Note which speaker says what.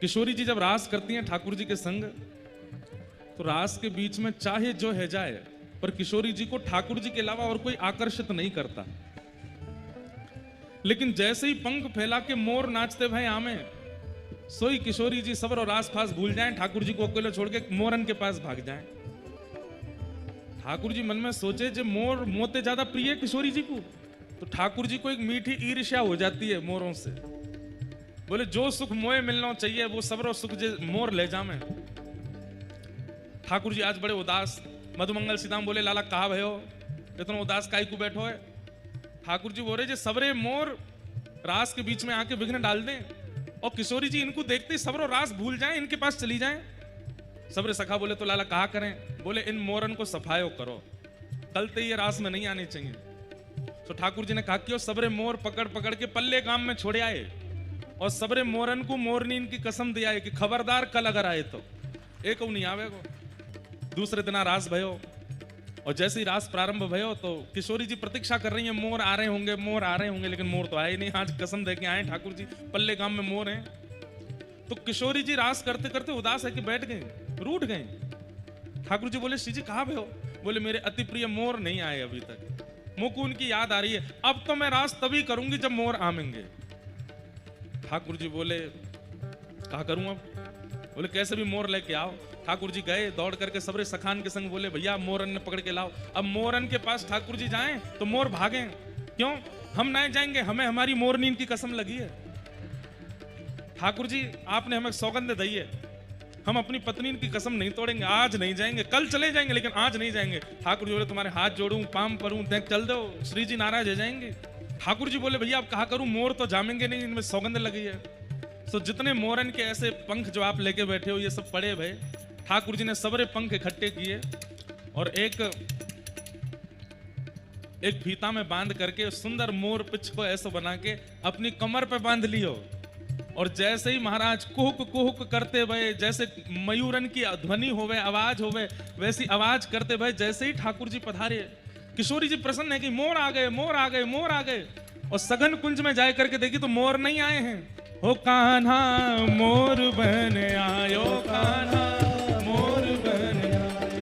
Speaker 1: किशोरी जी जब रास करती हैं ठाकुर जी के संग, तो रास के बीच में चाहे जो है जाए, पर किशोरी जी को ठाकुर जी के अलावा और कोई आकर्षित नहीं करता। लेकिन जैसे ही पंख फैला के मोर नाचते भय आमे, सोई किशोरी जी सबर और आस पास भूल जाएं, ठाकुर जी को अकेले छोड़ के मोरन के पास भाग जाएं। ठाकुर जी मन में सोचे जो मोर मोते ज्यादा प्रिय है किशोरी जी को, तो ठाकुर जी को एक मीठी ईर्ष्या हो जाती है मोरों से। बोले जो सुख मोए मिलना चाहिए वो सबर और सुख जे मोर ले जामे। ठाकुर जी आज बड़े उदास, मधुमंगल सीताम बोले लाला कहा भयो, इतना उदास काई को बैठो है। ठाकुर जी बोले जे सबरे मोर रास के बीच में आके विघ्न डाल दें, और किशोरी जी इनको देखते ही सबर और रास भूल जाएं, इनके पास चली जाएं। सबरे सखा बोले तो लाला कहा करें, बोले इन मोरन को सफायो करो, कल ते ये रास में नहीं आने चाहिए। तो ठाकुर जी ने कहा कि सबरे मोर पकड़ पकड़ के पल्ले गांव में छोड़े आए, और सबरे मोरन को मोरनीन की कसम दिया है कि खबरदार कल अगर आए तो एक नहीं आवेगो। दूसरे दिन रास भयो, और जैसे ही रास प्रारंभ भयो तो किशोरी जी प्रतीक्षा कर रही है मोर आ रहे होंगे, मोर आ रहे होंगे, लेकिन मोर तो आए नहीं। आज कसम दे के आए ठाकुर जी, पल्ले गांव में मोर हैं। तो किशोरी जी रास करते करते उदास है कि बैठ गए, रूठ गए। ठाकुर जी बोले श्री जी कहाँ भयो? बोले मेरे अति प्रिय मोर नहीं आए अभी तक, मुझको उनकी याद आ रही है, अब तो मैं रास तभी करूंगी जब मोर आमेंगे। ठाकुर जी बोले कहा करूं अब? बोले कैसे भी मोर लेके आओ। ठाकुर जी गए दौड़ करके सबरे सखान के संग, बोले भैया मोरन ने पकड़ के लाओ। अब मोरन के पास ठाकुर जी जाएं तो मोर भागे, क्यों? हम नहीं जाएंगे, हमें हमारी मोरनीन की कसम लगी है। ठाकुर जी आपने हमें सौगंध दी है, हम अपनी पत्नी की कसम नहीं तोड़ेंगे, आज नहीं जाएंगे, कल चले जाएंगे लेकिन आज नहीं जाएंगे। ठाकुर जी बोले तुम्हारे हाथ जोड़ूं, पाम परूं, देख चल दो, श्री जी नाराज हो जाएंगे। ठाकुर जी बोले भैया अब कहा करूं, मोर तो जामेंगे नहीं, इनमें सौगंध लगी है। तो जितने मोरन के ऐसे पंख जो आप लेके बैठे हो ये सब पड़े भय। ठाकुर जी ने सबरे पंख इकट्ठे किए और एक फीता में बांध करके सुंदर मोर पिच को ऐसा बना के अपनी कमर पे बांध लियो। और जैसे ही महाराज कुहुक कुहुक करते भय, जैसे मयूरन की ध्वनि होवे, आवाज होवे, वैसी आवाज करते भय जैसे ही ठाकुर जी पधारे, किशोरी जी प्रसन्न है कि मोर आ गए, मोर आ गए, मोर आ गए। और सघन कुंज में जाए करके देखी तो मोर नहीं आए हैं। हो कान्हा मोर बन आयो कान्हा,